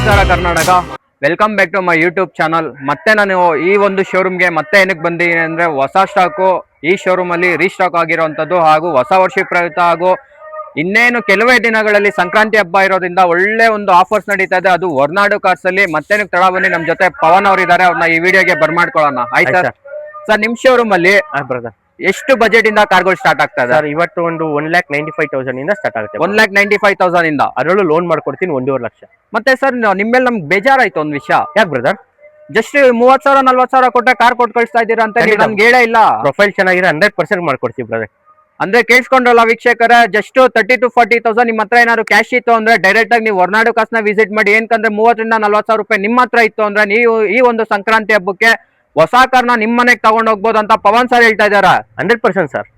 ನಮಸ್ಕಾರ Karnataka, welcome back to my YouTube channel. ಮತ್ತೆ ನಾನು ಈ ಒಂದು ಶೋರೂಮ್ಗೆ ಮತ್ತೆ ಏನಕ್ಕೆ ಬಂದಿದ್ದೀನಿ ಅಂದರೆ, ಹೊಸ ಸ್ಟಾಕು ಈ ಶೋರೂಮಲ್ಲಿ ರೀಸ್ಟಾಕ್ ಆಗಿರೋವಂಥದ್ದು ಹಾಗೂ ಹೊಸ ವರ್ಷ ಪ್ರಯುಕ್ತ ಹಾಗೂ ಇನ್ನೇನು ಕೆಲವೇ ದಿನಗಳಲ್ಲಿ ಸಂಕ್ರಾಂತಿ ಹಬ್ಬ ಇರೋದ್ರಿಂದ ಒಳ್ಳೆ ಒಂದು ಆಫರ್ಸ್ ನಡೀತಾ ಇದೆ. ಅದು ಹೊರನಾಡು ಕಾರ್ಸ್ ಅಲ್ಲಿ. ಮತ್ತೆ ತಡ ಬನ್ನಿ, ನಮ್ಮ ಜೊತೆ ಪವನ್ ಅವರು ಇದ್ದಾರೆ, ಅವ್ರನ್ನ ಈ ವಿಡಿಯೋಗೆ ಬರ್ಮಾಡ್ಕೊಳ್ಳೋಣ. ಆಯ್ತಾ ಸರ್? ನಿಮ್ಮ ಶೋರೂಮ್ ಅಲ್ಲಿ ಎಷ್ಟು ಬಜೆಟ್ ಇಂದ ಕಾರ್ಗಳು ಸ್ಟಾರ್ಟ್ ಆಗ್ತಾ ಇದೆ ಸರ್? ಇವತ್ತು ಒಂದು 1,95,000 ಇಂದ ಸ್ಟಾರ್ಟ್ ಆಗುತ್ತೆ. 1,95,000 ಇಂದ. ಅದರಲ್ಲೂ ಲೋನ್ ಮಾಡ್ಕೊಡ್ತೀನಿ 1.5 ಲಕ್ಷ. ಮತ್ತೆ ಸರ್, ನಿಮ್ಮೇಲೆ ನಮ್ಗೆ ಬೇಜಾರಾಯ್ತು ಒಂದು ವಿಷಯ. ಯಾಕೆ ಬ್ರದರ್? ಜಸ್ಟ್ 30,000 40,000 ಕೊಟ್ಟರೆ ಕಾರ್ ಕೊಟ್ಟು ಕಳಿಸ್ತಾ ಇದ್ದೀರಾ ಅಂತ ನನ್ಗೆ ಹೇಳೇ ಇಲ್ಲ. ಪ್ರೊಫೈಲ್ ಚೆನ್ನಾಗಿರೋ 100% ಮಾಡ್ಕೊಡ್ತೀವಿ ಬ್ರದರ್. ಅಂದ್ರೆ ಕೇಳಿಸ್ಕೊಂಡ್ರಲ್ಲ ವೀಕ್ಷಕರ, ಜಸ್ಟ್ 30,000 to 40,000 ನಿಮ್ಮ ಹತ್ರ ಏನಾದ್ರು ಕ್ಯಾಶ್ ಇತ್ತು ಅಂದ್ರೆ ಡೈರೆಕ್ಟ್ ಆಗಿ ನೀವು ಹೊರನಾಡು ಕಾಸ್ನ ವಿಸಿಟ್ ಮಾಡಿ. ಏನಕಂದ್ರೆ 30,000 ರಿಂದ 40,000 ರೂಪಾಯಿ ನಿಮ್ಮ ಹತ್ರ ಇತ್ತು ಅಂದ್ರೆ ನೀವು ಈ ಒಂದು ಸಂಕ್ರಾಂತಿ ಹಬ್ಬಕ್ಕೆ ಹೊಸ ಕಾರ್ನ ನಿಮ್ಮ ಮನೆಗೆ ತಗೊಂಡು ಹೋಗ್ಬೋದು ಅಂತ ಪವನ್ ಸರ್ ಹೇಳ್ತಾ ಇದಾರ. 100% ಸರ್.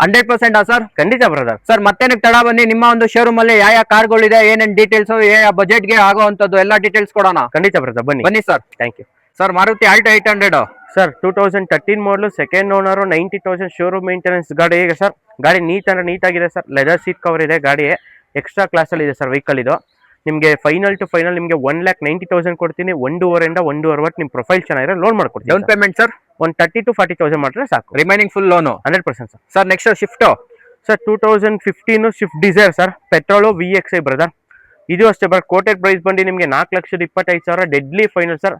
100% ಸರ್? ಖಂಡಿತ ಬ್ರದರ್. ಸರ್ ಮತ್ತೆ ತಡ ಬನ್ನಿ, ನಿಮ್ಮ ಒಂದು ಶೋರೂಮ್ ಅಲ್ಲಿ ಯಾವ ಕಾರ್ಗಳಿದೆ, ಏನೇನ್ ಡೀಟೇಲ್ಸ್, ಬಜೆಟ್ಗೆ ಆಗುವಂತದ್ದು ಎಲ್ಲ ಡೀಟೇಲ್ಸ್ ಕೊಡೋಣ. ಖಂಡಿತ ಬ್ರದರ್, ಬನ್ನಿ sir. Thank you sir. Maruti Alto 800 sir, 2013 ಮಾಡಲು, ಸೆಕೆಂಡ್ ಓನರ್, 90,000 ಶೋರೂಮ್ ಮೇಂಟೆನೆನ್ಸ್ ಗಾಡಿ. ಹೇಗೆ ಸರ್? ಗಾಡಿ ನೀಟಾಗಿದೆ ಸರ್. ಲೆದರ್ ಸೀಟ್ ಕವರ್ ಇದೆ. ಗಾಡಿ ಎಕ್ಸ್ಟ್ರಾ ಕ್ಲಾಸ್ ಅಲ್ಲಿ ಇದೆ ಸರ್ ವೆಹಿಕಲ್ ಇದು. ನಿಮಗೆ ಫೈನಲ್ ಟು ಫೈನಲ್ ನಿಮಗೆ 1,90,000 ಕೊಡ್ತೀನಿ. 1.5 1.25 ನಿಮ್ಮ ಪ್ರೊಫೈಲ್ ಚೆನ್ನಾಗಿರೋ ಲೋನ್ ಮಾಡ್ಕೊಡ್ತೀನಿ. ಡೌನ್ ಪೇಮೆಂಟ್ ಸರ್ ಒಂದು 30,000 to 40,000 ಮಾಡಿದ್ರೆ ಸಾಕು. Remaining full loan 100% sir. Sir next shift sir, 2015 Swift Dzire sir, petrol VXI brother. ಇದು ಅಷ್ಟೇ ಬರ್ ಕೋಟೆಡ್ ಪ್ರೈಸ್ ಬಂದು ನಿಮಗೆ 4,25,000 ಡೆಡ್ಲಿ ಫೈನಲ್ ಸರ್.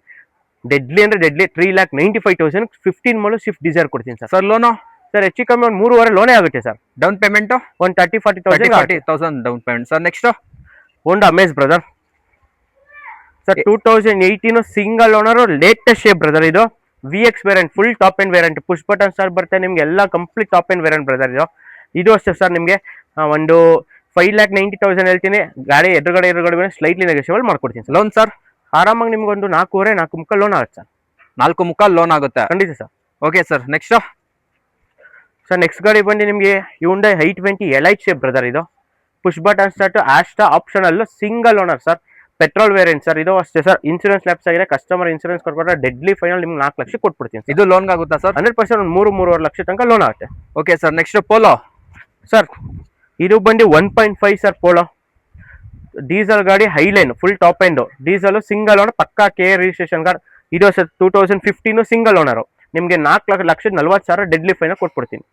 ಡೆಡ್ಲಿ ಅಂದ್ರೆ ಡೆಡ್ಲಿ 3,95,000 15 ಮಾಡಲು ಸ್ವಿಫ್ಟ್ ಡಿಸೈರ್ ಕೊಡ್ತೀನಿ ಸರ್. ಸರ್ ಲೋನು ಸರ್ ಹೆಚ್ಚು ಕಮ್ಮಿ ಒಂದು 3.5 ಲೋನೇ ಆಗುತ್ತೆ ಸರ್. ಡೌನ್ ಪೇಮೆಂಟ್ ಒಂದು 30,000 ಡೌನ್ ಪೇಮೆಂಟ್. ಸರ್ ನೆಕ್ಸ್ಟ್ ಹೋಂಡಾ Amaze brother. Sir 2018 single owner, latest shape brother. ಇದು VX variant, full top end variant, push button start ಬರುತ್ತೆ ನಿಮ್ಗೆ, ಎಲ್ಲ complete top end variant brother. ಇದು ಅಷ್ಟೇ ಸರ್. ನಿಮಗೆ ಒಂದು 5,90,000 ಹೇಳ್ತೀನಿ. ಗಾಡಿ ಎದುರುಗಡೆ ಸ್ಲೈಟ್ಲಿ ನೆಗೋಷಿಯಬಲ್ ಮಾಡ್ಕೊಡ್ತೀನಿ ಸರ್. ಲೋನ್ ಸರ್ ಆರಾಮಾಗಿ ನಿಮ್ಗೆ ಒಂದು 4.25 ಲೋನ್ ಆಗುತ್ತೆ ಸರ್. 4.25 ಲೋನ್ ಆಗುತ್ತೆ. ಖಂಡಿತ sir. Okay sir. Next sir, next ಗಾಡಿ ಬಂದು ನಿಮಗೆ Hyundai i20 elite shape brother. ಇದು push button start, Asta optional, single owner sir, petrol variant sir. ಇದು ಅಷ್ಟೇ ಸರ್. ಇನ್ಸೂರೆನ್ಸ್ ಲ್ಯಾಪ್ಸ್ ಆಗಿದೆ. ಕಸ್ಟಮರ್ ಇನ್ಸೂರೆನ್ಸ್ ಕೊಟ್ಬಿಟ್ರೆ ಡೆಡ್ಲಿ ಫೈನಲ್ ನಿಮ್ಗೆ 4 ಲಕ್ಷ ಕೊಟ್ಬಿಡ್ತೀನಿ. ಇದು ಲೋನ್ ಆಗುತ್ತಾ ಸರ್? 100% ಒಂದು 3.5 ಲಕ್ಷ ತನಕ ಲೋನ್ ಆಗುತ್ತೆ. Okay sir. Next Polo sir, ಇದು ಬಂದು 1.5 ಸರ್. ಪೋಲೋ ಡೀಸೆಲ್ ಗಾಡಿ, Highline, full top end diesel, single owner, ಪಕ್ಕಾ ಕೆ ರಿಜಿಸ್ಟ್ರೇಷನ್ ಗಾಡಿ. ಇದು ಸರ್ 2015 ಸಿಂಗಲ್ ಓನರ್. ನಿಮಗೆ 4,40,000 ಡೆಡ್ಲಿ ಫೈನಲ್ ಕೊಟ್ಬಿಡ್ತೀನಿ.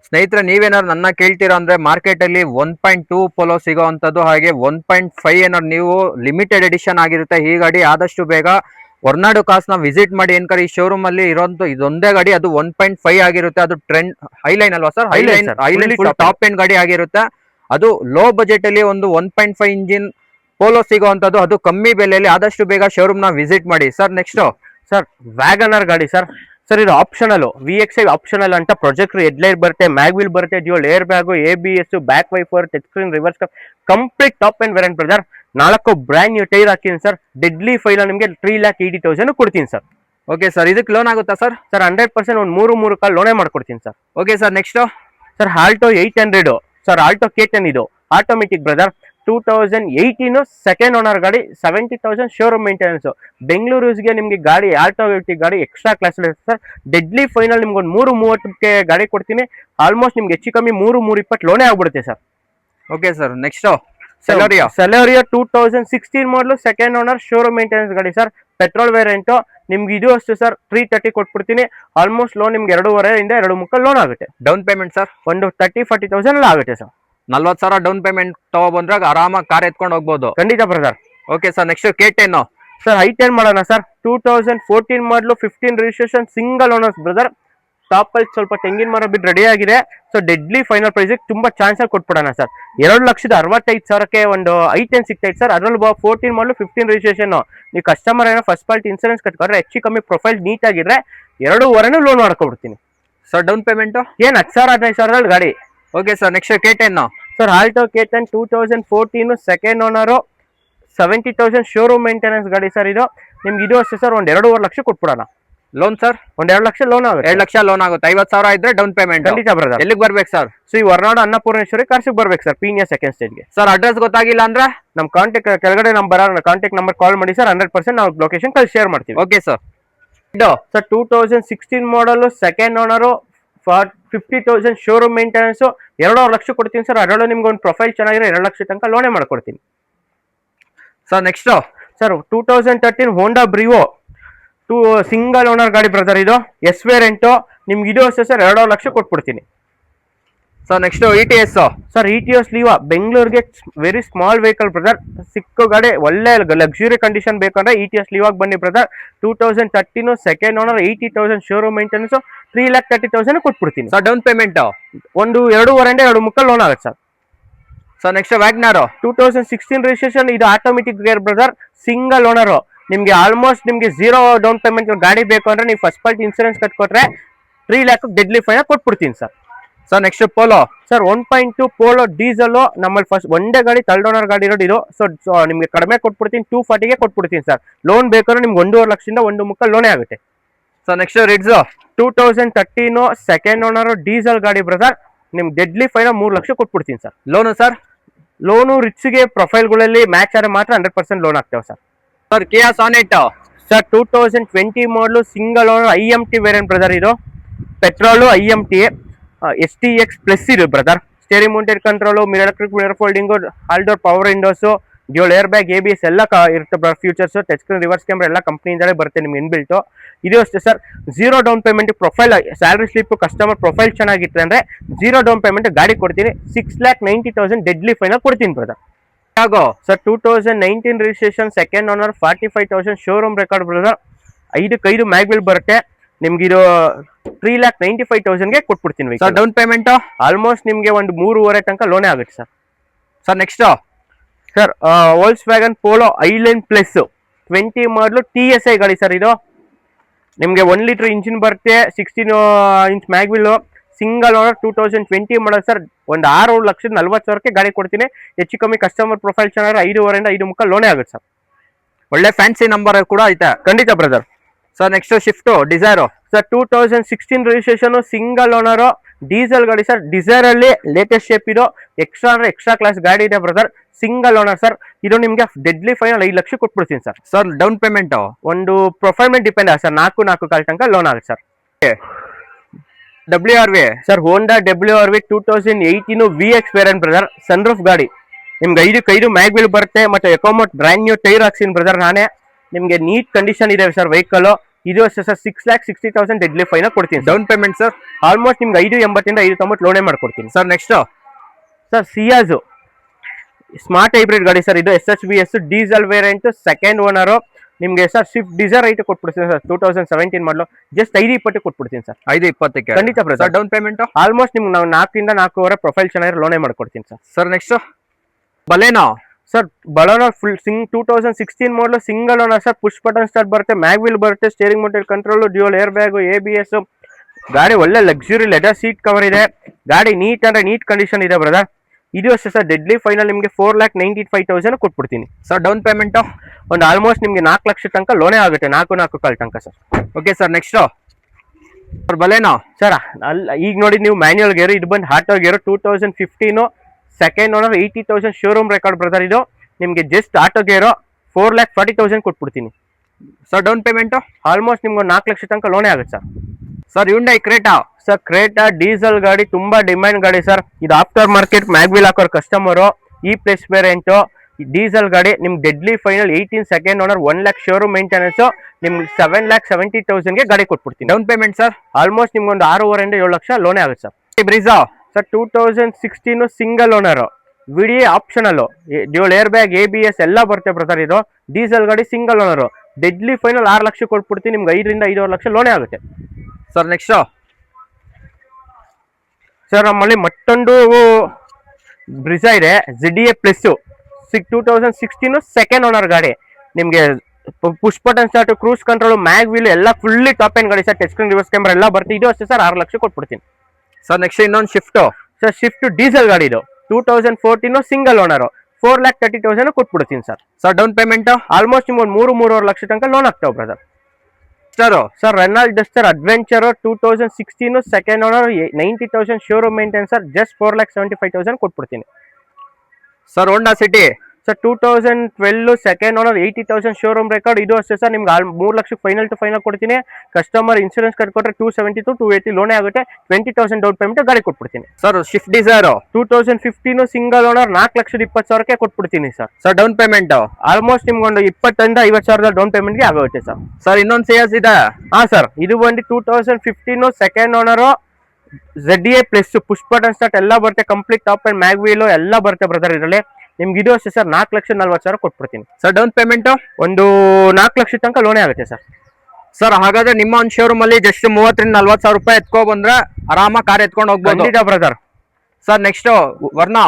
ಸ್ನೇಹಿತರೆ, ನೀವೇನಾದ್ರು ನನ್ನ ಕೇಳ್ತೀರಾ ಅಂದ್ರೆ ಮಾರ್ಕೆಟ್ ಅಲ್ಲಿ 1.2 ಪೋಲೋ ಸಿಗೋವಂಥದ್ದು, ಹಾಗೆ 1.5 ಏನಾದ್ರು ನೀವು ಲಿಮಿಟೆಡ್ ಎಡಿಷನ್ ಆಗಿರುತ್ತೆ ಈ ಗಾಡಿ. ಆದಷ್ಟು ಬೇಗ ಹೊರನಾಡು ಕಾಸ್ನ ವಿಸಿಟ್ ಮಾಡಿ. ಏನ್ಕರ್ ಈ ಶೋರೂಮ್ ಅಲ್ಲಿ ಇರೋದು ಇದೊಂದೇ ಗಾಡಿ, ಅದು 1.5 ಆಗಿರುತ್ತೆ. ಅದು ಟ್ರೆಂಡ್ ಹೈಲೈನ್ ಅಲ್ವಾ ಸರ್? ಹೈಲೈನ್ ಟಾಪ್ ಎಂಡ್ ಗಾಡಿ ಆಗಿರುತ್ತೆ. ಅದು ಲೋ ಬಜೆಟ್ ಅಲ್ಲಿ ಒಂದು 1.5 ಇಂಜಿನ್ ಪೋಲೋ ಸಿಗೋವಂಥದ್ದು, ಅದು ಕಮ್ಮಿ ಬೆಲೆಯಲ್ಲಿ. ಆದಷ್ಟು ಬೇಗ ಶೋರೂಮ್ ನ ವಿಸಿಟ್ ಮಾಡಿ. ಸರ್ ನೆಕ್ಸ್ಟ್ ಸರ್, ವ್ಯಾಗನರ್ ಗಾಡಿ ಸರ್. ಸರ್, ಇದು ಆಪ್ಷನಲ್, VXI ಆಪ್ಷನಲ್ ಅಂತ. ಪ್ರೊಜೆಕ್ಟರ್ ಹೆಡ್ಲೈಟ್ ಬರುತ್ತೆ, ಮ್ಯಾಗ್ವಿಲ್ ಬರುತ್ತೆ, dual airbag, ABS, back wiper, touch screen, reverse complete top end variant brother. 4 brand new tyre ಹಾಕಿನಿ sir. Deadly final ನಿಮಗೆ 3,80,000 ಕೊಡ್ತೀನಿ sir. Okay sir. ಇದಕ್ಕೆ loan ಆಗುತ್ತಾ sir? Sir 100% ಒಂದು 3 call ಲೋನೇ ಮಾಡ್ಕೊಡ್ತೀನಿ sir. Okay sir. Next sir, Alto 800 sir. Alto K10 ಇದು automatic brother. 2018 second owner ಗಾಡಿ, 70,000 ಶೋರೂಮ್ ಮೇಂಟೆನೆನ್ಸ್. ಬೆಂಗಳೂರಿಗೆ ನಿಮ್ಗೆ ಗಾಡಿ ಆಲ್ಟೋ ಗಾಡಿ extra class sir. Deadly final ನಿಮ್ಗೆ ಒಂದು 3.30ಕ್ಕೆ ಗಾಡಿ ಕೊಡ್ತೀನಿ. ಆಲ್ಮೋಸ್ಟ್ ನಿಮ್ಗೆ ಹೆಚ್ಚು ಕಮ್ಮಿ 3,20 ಲೋನೇ ಆಗ್ಬಿಡುತ್ತೆ sir. Okay sir. Next Celerio 2016 ಮಾಡಲು, ಸೆಕೆಂಡ್ ಓನರ್, ಶೋರೂಮ್ ಮೇಂಟೆನೆನ್ಸ್ ಗಾಡಿ ಸರ್, ಪೆಟ್ರೋಲ್ ವೇರಿಯಂಟ್. ನಿಮ್ಗೆ ಇದು ಅಷ್ಟು ಸರ್ 330 ಕೊಟ್ಬಿಡ್ತೀನಿ. ಆಲ್ಮೋಸ್ಟ್ ಲೋನ್ ನಿಮ್ಗೆ 2.5 ಇಂದ 2.25 ಲೋನ್ ಆಗುತ್ತೆ. ಡೌನ್ ಪೇಮೆಂಟ್ ಸರ್ ಒಂದು 30,000-40,000 ಆಗುತ್ತೆ ಸರ್. 40,000 ಡೌನ್ ಪೇಮೆಂಟ್ ತಗೊಬಂದ್ರಾಗ ಆರಾಮಾಗಿ ಕಾರ್ ಎತ್ಕೊಂಡು ಹೋಗ್ಬೋದು. ಖಂಡಿತ brother. Okay sir. Next K10 sir, i10 ಮಾಡೋಣ ಸರ್. 2014 ಮಾಡಲು, 15 registration, single owners brother. Top ಅಲ್ಲಿ ಸ್ವಲ್ಪ ತೆಂಗಿನ ಮರ ಬಿಟ್ಟು ರೆಡಿ ಆಗಿದೆ. ಸೊ ಡೆಡ್ಲಿ ಫೈನಲ್ ಪ್ರೈಸ್ ತುಂಬಾ ಚಾನ್ಸ್ ಅಲ್ಲಿ ಕೊಟ್ಬಿಡೋಣ ಸರ್. 2,65,000ಕ್ಕೆ ಒಂದು i10 ಸಿಗ್ತೈತೆ ಸರ್. ಅದ್ರಲ್ಲಿ 14 ಮಾಡಲು, 15 ರಿಜಿಸ್ಟ್ರೇಷನ್. ನೀವು ಕಸ್ಟಮರ್ ಏನೋ ಫಸ್ಟ್ ಪಾರ್ಟಿ ಇನ್ಸೂರೆನ್ಸ್ ಕಟ್ಕೊಂಡ್ರೆ ಹೆಚ್ಚು ಕಮ್ಮಿ ಪ್ರೊಫೈಲ್ ನೀಟ್ ಆಗಿದ್ರೆ 2.25 ಲೋನ್ ಮಾಡ್ಕೊಬಿಡ್ತೀನಿ ಸರ್. ಡೌನ್ ಪೇಮೆಂಟ್ ಏನ್ 10,000-15,000 ಗಾಡಿ. Okay sir. Next K10 sir, Alto K10 2014 second owner, 70,000 showroom maintenance ಗಾಡಿ ಸರ್. ಇದು ನಿಮ್ಗೆ ಇದು ಅಷ್ಟೇ ಸರ್. ಒಂದು 2.5 ಲಕ್ಷ ಕೊಟ್ಬಿಡೋಣ. ಲೋನ್ ಸರ್ ಒಂದು 2 ಲಕ್ಷ ಲೋನ್ ಆಗುತ್ತೆ. 2 ಲಕ್ಷ ಲೋನ್ ಆಗುತ್ತೆ. 50,000 ಇದ್ರೆ ಡೌನ್ ಪೇಮೆಂಟ್. ಖಂಡಿತ ಬ್ರದರ್. ಎಲ್ಲಿಗೆ ಬರ್ಬೇಕು ಸರ್? ಈ ಹೊರನಾಡು ಅನ್ನಪೂರ್ಣೇಶ್ವರಿ ಕಾರ್ಸಿಗೆ ಬರ್ಬೇಕು ಸರ್, ಪೀನಿಯಾ ಸೆಕೆಂಡ್ ಸ್ಟೇಜ್ಗೆ. ಸರ್ ಅಡ್ರೆಸ್ ಗೊತ್ತಾಗಿಲ್ಲ ಅಂದ್ರೆ ನಮ್ಮ ಕೆಳಗಡೆ ಕಾಂಟ್ಯಾಕ್ಟ್ ನಂಬರ್ ಕಾಲ್ ಮಾಡಿ ಸರ್. 100% ನಾವು ಲೊಕೇಶನ್ ಶೇರ್ ಮಾಡ್ತೀವಿ. Okay sir. ಸರ್ 2016 ಮಾಡಲು, second owner, 50,000 showroom maintenance, 2.5 lakh ಕೊಡ್ತೀನಿ ಸರ್. ಅದರಲ್ಲೂ ನಿಮ್ಗೆ ಒಂದು ಪ್ರೊಫೈಲ್ ಚೆನ್ನಾಗಿರೋ 2 ಲಕ್ಷ ತನಕ ಲೋನೇ ಮಾಡ್ಕೊಡ್ತೀನಿ sir. Next sir 2013 Honda Brio single owner ಗಾಡಿ ಬ್ರದರ್, ಇದು ಎಸ್ ವೇರಿಯಂಟು. ನಿಮ್ಗೆ ಇದು ಅಷ್ಟೇ ಸರ್ 2.5 ಲಕ್ಷ ಕೊಟ್ಬಿಡ್ತೀನಿ. Sir next ETS. Sir ETS Liva ಬೆಂಗಳೂರಿಗೆ ವೆರಿ ಸ್ಮಾಲ್ ವೆಹಿಕಲ್ ಬ್ರದರ್, ಸಿಕ್ಕ ಗಾಡಿ, ಒಳ್ಳೆ ಲಕ್ಸುರಿ ಕಂಡೀಷನ್ ಬೇಕಂದ್ರೆ ETS ಲೀವಾಗ ಬನ್ನಿ brother. 2013 second owner, 80,000 showroom maintenance, 3,30,000 ಕೊಟ್ಬಿಡ್ತೀನಿ. ಸರ್ ಡೌನ್ ಪೇಮೆಂಟ್ ಒಂದು 2.5 ಲೋನ್ ಆಗುತ್ತೆ sir. Sir next Wagon R 2016 registration, ಇದು automatic gear brother, single owner. ನಿಮ್ಗೆ ಆಲ್ಮೋಸ್ಟ್ ನಿಮ್ಗೆ 0 ಡೌನ್ ಪೇಮೆಂಟ್ ಗಾಡಿ ಬೇಕು ಅಂದ್ರೆ ನೀವು ಫಸ್ಟ್ ಪಾರ್ಟಿ ಇನ್ಸೂರೆನ್ಸ್ ಕಟ್ಕೊಟ್ರೆ 3 ಲ್ಯಾಕ್ ಡೆಡ್ಲಿ ಫೈನ್ ಕೊಟ್ಬಿಡ್ತೀನಿ sir. Sir next Polo. Sir 1.2 Polo diesel, ನಮ್ಮಲ್ಲಿ ಫಸ್ಟ್ ಒಂದೇ ಗಾಡಿ ಥರ್ಡ್ ಓನರ್ ಗಾಡಿ ಇರೋದು ಇದು. ಸೊ ನಿಮ್ಗೆ ಕಡಿಮೆ ಕೊಟ್ಬಿಡ್ತೀನಿ, 240ಗೆ ಕೊಟ್ಬಿಡ್ತೀನಿ ಸರ್. ಲೋನ್ ಬೇಕಾದ್ರೆ ನಿಮ್ಗೆ 1.5 ಲಕ್ಷದಿಂದ 1.3 ಲೋನೇ ಆಗುತ್ತೆ. Sir next Ritz 2013 second owner diesel ಗಾಡಿ ಬ್ರದರ್, ನಿಮ್ಗೆ ಡೆಡ್ಲಿ ಫೈನ್ 3 ಲಕ್ಷ ಕೊಟ್ಬಿಡ್ತೀನಿ ಸರ್. Loan sir? ಲೋನು ರಿಚ್ಗೆ ಪ್ರೊಫೈಲ್ಗಳಲ್ಲಿ ಮ್ಯಾಚ್ ಆದರೆ ಮಾತ್ರ 100% ಲೋನ್ ಆಗ್ತೇವೆ sir. Sir Kia Sonet sir 2020 model single owner IMT variant brother, ಇದು ಪೆಟ್ರೋಲು IMT STX ಪ್ಲಸ್ ಇದು brother. Steering mounted control, electric mirror folding, all door power windows, dual air bag, ABS ಎಲ್ಲ ಇರುತ್ತೆ brother. Features, touch screen, reverse camera ಎಲ್ಲ ಕಂಪ್ನಿಯಿಂದಲೇ ಬರುತ್ತೆ ನಿಮ್ಗೆ inbuilt. ಇದು ಅಷ್ಟೇ sir, 0 down payment profile, salary slip, customer profile ಚೆನ್ನಾಗಿತ್ತು ಅಂದ್ರೆ 0 ಡೌನ್ ಪೇಮೆಂಟ್ ಗಾಡಿ ಕೊಡ್ತೀನಿ. 6,90,000 ಡೆಡ್ಲಿ ಫೈನಲ್ ಕೊಡ್ತೀನಿ brother. Sir 2019 registration second owner, 45,000 showroom record brother. 5 mag wheel ಬರುತ್ತೆ ನಿಮ್ಗೆ. ಇದು 3,95,000ಗೆ ಕೊಟ್ಬಿಡ್ತೀನಿ. ಸರ್ ಡೌನ್ ಪೇಮೆಂಟ್ ಆಲ್ಮೋಸ್ಟ್ ನಿಮ್ಗೆ ಒಂದು 3.5 ತನಕ ಲೋನೇ ಆಗುತ್ತೆ sir. Sir next sir Volkswagen Polo ಐಲ್ಯಾಂಡ್ ಪ್ಲಸ್ 20 ಮಾಡಲು TSI ಗಾಡಿ ಸರ್. ಇದು ನಿಮ್ಗೆ 1 ಲೀಟರ್ ಇಂಜಿನ್ ಬರುತ್ತೆ, 16 ಇಂಚ್ ಮ್ಯಾಗ್ವಿಲ್, ಸಿಂಗಲ್ ಓನರ್, 2020 ಮಾಡೋದು ಸರ್. ಒಂದು 6,40,000ಕ್ಕೆ ಗಾಡಿ ಕೊಡ್ತೀನಿ. ಹೆಚ್ಚು ಕಮ್ಮಿ ಕಸ್ಟಮರ್ ಪ್ರೊಫೈಲ್ ಚೆನ್ನಾಗಿ 5.5ರಿಂದ 5.3 ಲೋನೇ ಆಗುತ್ತೆ ಸರ್. ಒಳ್ಳೆ ಫ್ಯಾನ್ಸಿ ನಂಬರ್ ಕೂಡ ಐತೆ. ಖಂಡಿತ brother. Sir next Swift Dzire sir 2016 registration single owner diesel ಗಾಡಿ ಸರ್. ಡಿಸೈರ್ ಅಲ್ಲಿ ಲೇಟೆಸ್ಟ್ ಶೇಪ್ ಇದು, ಎಕ್ಸ್ಟ್ರಾ ಅಂದ್ರೆ ಎಕ್ಸ್ಟ್ರಾ ಕ್ಲಾಸ್ ಗಾಡಿ ಇದೆ ಬ್ರದರ್. Single owner sir. ಇದು ನಿಮ್ಗೆ ಡೆಡ್ಲಿ ಫೈನಲ್ 5 ಲಕ್ಷ ಕೊಟ್ಬಿಡ್ತೀನಿ ಸರ್. ಸರ್ ಡೌನ್ ಪೇಮೆಂಟ್ ಒಂದು ಪ್ರೊಫೈಲ್ ಮೇಲೆ ಡಿಪೆಂಡ್ ಆಗುತ್ತೆ ಸರ್. 4.25 ತನಕ ಲೋನ್ ಆಗುತ್ತೆ sir. WRV sir Honda WRV 2018 VX variant brother, sunroof ಗಾಡಿ. ನಿಮ್ಗೆ 5 ಮ್ಯಾಗ್ವಿಲ್ ಬರುತ್ತೆ, ಮತ್ತೆ ಎಕೋಮೋಟ್ ಬ್ರ್ಯಾಂಡ್ ನ್ಯೂ ಟೈರ್ ಹಾಕ್ಸಿನಿ ಬ್ರದರ್ ನಾನೇ. ನಿಮ್ಗೆ ನೀಟ್ ಕಂಡೀಷನ್ ಇದೆ ಸರ್ ವೆಹಿಕಲ್. ಇದು ಅಷ್ಟೇ ಸರ್, 6,60,000 ಡೆಡ್ಲಿ ಫೈನ್ ಕೊಡ್ತೀನಿ. ಡೌನ್ ಪೇಮೆಂಟ್ ಸರ್ ಆಲ್ಮೋಸ್ಟ್ ನಿಮ್ಗೆ 5.80 ಇಂದ 5.90 ಲೋನೇ ಮಾಡ್ಕೊಡ್ತೀನಿ sir. Next sir Ciaz smart hybrid ಗಾಡಿ ಸರ್. ಇದು SHBS diesel variant second owner. ನಿಮ್ಗೆ ಸರ್ ಸ್ವಿಫ್ಟ್ ಡಿಸೈರ್ ಐಟ್ ಕೊಟ್ಬಿಡ್ತೀನಿ ಸರ್. 2017 ಮಾಡಲು ಜಸ್ಟ್ 5.20 ಕೊಟ್ಬಿಡ್ತೀನಿ ಸರ್. 5.20ಕ್ಕೆ ಖಂಡಿತ ಸರ್. ಡೌನ್ ಪೇಮೆಂಟ್ ಆಲ್ಮೋಸ್ಟ್ ನಿಮ್ಗೆ ನಾವು 4ರಿಂದ 4.5 ಪ್ರೊಫೈಲ್ ಚೆನ್ನಾಗಿ ಲೋನೇ ಮಾಡ್ಕೊಡ್ತೀನಿ sir. Sir next Baleno sir. Baleno full 2016 model single owner sir. Push button start ಬರುತ್ತೆ, ಮ್ಯಾಗ್ವಿಲ್ ಬರುತ್ತೆ, steering mounted control, dual air bag, ABS. ಗಾಡಿ ಒಳ್ಳೆ ಲಕ್ಸುರಿ ಲೆದರ್ ಸೀಟ್ ಕವರ್ ಇದೆ. ಗಾಡಿ ನೀಟ್ ಅಂದ್ರೆ ನೀಟ್ ಕಂಡೀಷನ್ ಇದೆ ಬ್ರದರ್. ಇದು ಅಷ್ಟೇ ಸರ್, ಡೆಡ್ಲಿ ಫೈನಲ್ ನಿಮಗೆ 4,95,000 ಕೊಟ್ಬಿಡ್ತೀನಿ ಸರ್. ಡೌನ್ ಪೇಮೆಂಟ್ ಒಂದು ಆಲ್ಮೋಸ್ಟ್ ನಿಮ್ಗೆ 4 ಲಕ್ಷ ತನಕ ಲೋನೇ ಆಗುತ್ತೆ, 4.25 ತನಕ sir. Okay sir. Next sir ಬಲೇನೋ sir. ಈಗ ನೋಡಿ ನೀವು ಮ್ಯಾನ್ಯುಯಲ್ ಗೇರು, ಇದು ಬಂದು ಆಟೋ ಗೇರು. 2015 second owner, 80,000 showroom record brother. ಇದು ನಿಮ್ಗೆ ಜಸ್ಟ್ ಆಟೋ ಗೇರು 4,40,000 ಕೊಟ್ಬಿಡ್ತೀನಿ ಸರ್. ಡೌನ್ ಪೇಮೆಂಟ್ ಆಲ್ಮೋಸ್ಟ್ ನಿಮ್ಗೆ 4 ಲಕ್ಷ ತನಕ ಲೋನೇ ಆಗುತ್ತೆ sir. Sir Hyundai Creta sir. Creta diesel ಗಾಡಿ, ತುಂಬಾ ಡಿಮ್ಯಾಂಡ್ ಗಾಡಿ ಸರ್. ಇದು ಆಫ್ಟರ್ ಮಾರ್ಕೆಟ್ ಮ್ಯಾಗ್ವಿಲ್ ಹಾಕೋರ್ ಕಸ್ಟಮರು. ಪ್ಲಸ್ ವೇರಿಯಂಟು ಡೀಸೆಲ್ ಗಾಡಿ. ನಿಮ್ಗೆ deadly final 18 second owner, 1 lakh showroom maintenance, ನಿಮ್ಗೆ 7,70,000ಗೆ ಗಾಡಿ ಕೊಟ್ಬಿಡ್ತೀನಿ. ಡೌನ್ ಪೇಮೆಂಟ್ ಸರ್ ಆಲ್ಮೋಸ್ಟ್ ನಿಮ್ಗೆ ಒಂದು 6.5ರಿಂದ 7 ಲಕ್ಷ ಲೋನೇ ಆಗುತ್ತೆ sir. Brezza sir 2016 single owner, VDA optional, dual air bag, ABS ಎಲ್ಲ ಬರುತ್ತೆ ಬ್ರದರ್. ಇದು ಡೀಸೆಲ್ ಗಾಡಿ, single owner. Deadly final 6 lakh ಕೊಟ್ಬಿಡ್ತೀನಿ. ನಿಮ್ಗೆ 5ರಿಂದ 5.5 ಲಕ್ಷ ಲೋನೇ ಆಗುತ್ತೆ ಸರ್. ನೆಕ್ಸ್ಟ್ ಸರ್ ನಮ್ಮಲ್ಲಿ ಮತ್ತೊಂದು ಬ್ರಿಜಾ ಇದೆ, ZDA ಪ್ಲಸ್ 2016 ಸೆಕೆಂಡ್ ಓನರ್ ಗಾಡಿ. ನಿಮ್ಗೆ push button start, cruise control, mag wheel ಎಲ್ಲ ಫುಲ್ಲಿ ಟಾಪ್ ಎಂಡ್ ಗಾಡಿ sir. Touch screen, reverse camera ಎಲ್ಲ ಬರುತ್ತೆ. ಇದು ಅಷ್ಟೇ ಸರ್, 6 ಲಕ್ಷ ಕೊಟ್ಬಿಡ್ತೀನಿ ಸರ್. ನೆಕ್ಸ್ಟ್ ಇನ್ನೊಂದು ಶಿಫ್ಟ್ ಸರ್. ಶಿಫ್ಟ್ ಡೀಸೆಲ್ ಗಾಡಿ, ಇದು 2014 ಸಿಂಗಲ್ ಓನರ್, 4,30,000 ಕೊಟ್ಬಿಡ್ತೀನಿ sir. Sir down payment almost ನಿಮ್ಗೆ ಒಂದು 3.5 ಲಕ್ಷ ತನಕ ಲೋನ್ ಆಗ್ತಾವೆ brother. Sir Renault Duster Adventure 2016 second owner, 90,000 showroom maintenance sir. Just 4,75,000 ಕೊಟ್ಬಿಡ್ತೀನಿ ಸರ್. ಹೋಂಡಾ City sir 2012 second owner 80,000 showroom record. ಇದು ಅಷ್ಟೇ ಸರ್, ನಿಮ್ಗೆ 3 ಲಕ್ಷಕ್ಕೆ ಫೈನಲ್ ಟು ಫೈನಲ್ ಕೊಡ್ತೀನಿ. ಕಸ್ಟಮರ್ ಇನ್ಶೂರೆನ್ಸ್ ಕಟ್ಕೊಟ್ರೆ 270 to 280 ಲೋನೇ ಆಗುತ್ತೆ. 20,000 ಡೌನ್ ಪೇಮೆಂಟ್ ಗಾಡಿ ಕೊಟ್ಬಿಡ್ತೀನಿ sir. Swift Dzire 2015 single owner 4,20,000ಕ್ಕೆ ಕೊಟ್ಬಿಡ್ತೀನಿ sir. Sir down payment almost ನಿಮ್ಗೊಂದು 20,000 50,000 ಡೌನ್ ಪೇಮೆಂಟ್ಗೆ ಆಗುತ್ತೆ ಸರ್. ಸರ್ ಇನ್ನೊಂದು ಸಿಯಾಸ್ ಇದೆ. ಹಾ ಸರ್, ಇದು ಬಂದು 2015 second owner ZDA plus push button start ಎಲ್ಲ ಬರುತ್ತೆ. Complete top and mag wheel ಎಲ್ಲ ಬರುತ್ತೆ ಬ್ರದರ್. ಇದರಲ್ಲಿ ನಿಮ್ಗೆ ಇದು ಅಷ್ಟೇ ಸರ್, 4,40,000 ಕೊಟ್ಬಿಡ್ತೀನಿ ಸರ್. ಡೌನ್ ಪೇಮೆಂಟ್ ಒಂದು 4 ಲಕ್ಷ ತನಕ ಲೋನೇ ಆಗುತ್ತೆ ಸರ್. ಸರ್ ಹಾಗಾದ್ರೆ ನಿಮ್ಮ ಒಂದು ಶೋರೂಮ್ ಅಲ್ಲಿ ಜಸ್ಟ್ 30,000-40,000 ರೂಪಾಯಿ ಎತ್ಕೊ ಬಂದ್ರೆ ಆರಾಮ ಕಾರ್ ಎತ್ಕೊಂಡು ಹೋಗ್ಬೋದು ಬ್ರದರ್. ಸರ್ ನೆಕ್ಸ್ಟ್ ವರ್ನಾ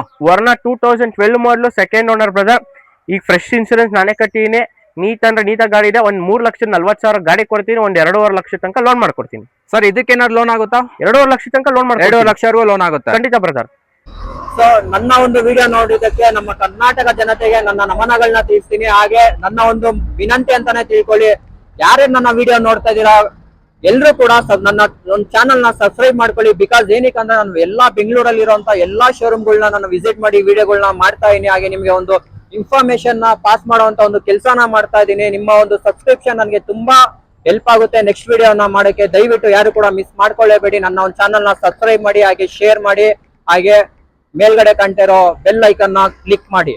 2012 ಮಾಡಲು ಸೆಕೆಂಡ್ ಓನರ್ ಬ್ರದರ್. ಈಗ ಫ್ರೆಶ್ ಇನ್ಶೂರೆನ್ಸ್ ನಾನೇ ಕಟ್ಟಿದ್ದೀನಿ. ನೀಟಾಗಿ ಗಾಡಿ ಇದೆ. ಒಂದು 3,40,000 ಗಾಡಿ ಕೊಡ್ತೀನಿ. ಒಂದು 2.5 ಲಕ್ಷ ತನಕ ಲೋನ್ ಮಾಡ್ಕೊಡ್ತೀನಿ ಸರ್. ಇದಕ್ಕೇನಾದ್ರು ಲೋನ್ ಆಗುತ್ತಾ? 2.5 ಲಕ್ಷ ತನಕ ಲೋನ್ ಮಾಡಿ 2.5 ಲಕ್ಷವರೆಗೂ ಲೋನ್ ಆಗುತ್ತೆ ಖಂಡಿತ ಬ್ರದರ್. ಸೊ ನನ್ನ ಒಂದು ವಿಡಿಯೋ ನೋಡಿದ್ದಕ್ಕೆ ನಮ್ಮ ಕರ್ನಾಟಕ ಜನತೆಗೆ ನನ್ನ ನಮನಗಳನ್ನ ತಿಳಿಸ್ತೀನಿ. ಹಾಗೆ ನನ್ನ ಒಂದು ವಿನಂತಿ ಅಂತಾನೆ ತಿಳ್ಕೊಳ್ಳಿ, ಯಾರೇ ನನ್ನ ವಿಡಿಯೋ ನೋಡ್ತಾ ಇದ್ದೀರಾ ಎಲ್ರು ಕೂಡ ನನ್ನ ಒಂದು ಚಾನಲ್ ನ ಸಬ್ಸ್ಕ್ರೈಬ್ ಮಾಡ್ಕೊಳ್ಳಿ. ಬಿಕಾಸ್ ಏನಕ್ಕೆ ಅಂದ್ರೆ ನಾನು ಎಲ್ಲಾ ಬೆಂಗಳೂರಲ್ಲಿ ಇರುವಂತ ಎಲ್ಲಾ ಶೋರೂಮ್ಗಳನ್ನ ನಾನು ವಿಸಿಟ್ ಮಾಡಿ ವಿಡಿಯೋಗಳನ್ನ ಮಾಡ್ತಾ ಇದೀನಿ. ಹಾಗೆ ನಿಮ್ಗೆ ಒಂದು ಇನ್ಫಾರ್ಮೇಶನ್ ನ ಪಾಸ್ ಮಾಡುವಂತ ಒಂದು ಕೆಲಸನ ಮಾಡ್ತಾ ಇದ್ದೀನಿ. ನಿಮ್ಮ ಒಂದು ಸಬ್ಸ್ಕ್ರಿಪ್ಷನ್ ನನಗೆ ತುಂಬಾ ಹೆಲ್ಪ್ ಆಗುತ್ತೆ ನೆಕ್ಸ್ಟ್ ವಿಡಿಯೋನ ಮಾಡೋಕೆ. ದಯವಿಟ್ಟು ಯಾರು ಕೂಡ ಮಿಸ್ ಮಾಡ್ಕೊಳ್ಳೇಬೇಡಿ. ನನ್ನ ಒಂದು ಚಾನಲ್ ನ ಸಬ್ಸ್ಕ್ರೈಬ್ ಮಾಡಿ, ಹಾಗೆ ಶೇರ್ ಮಾಡಿ, ಹಾಗೆ ಮೇಲ್ಗಡೆ ಕಾಣ್ತಿರೋ ಬೆಲ್ ಐಕನ್ ನ ಕ್ಲಿಕ್ ಮಾಡಿ.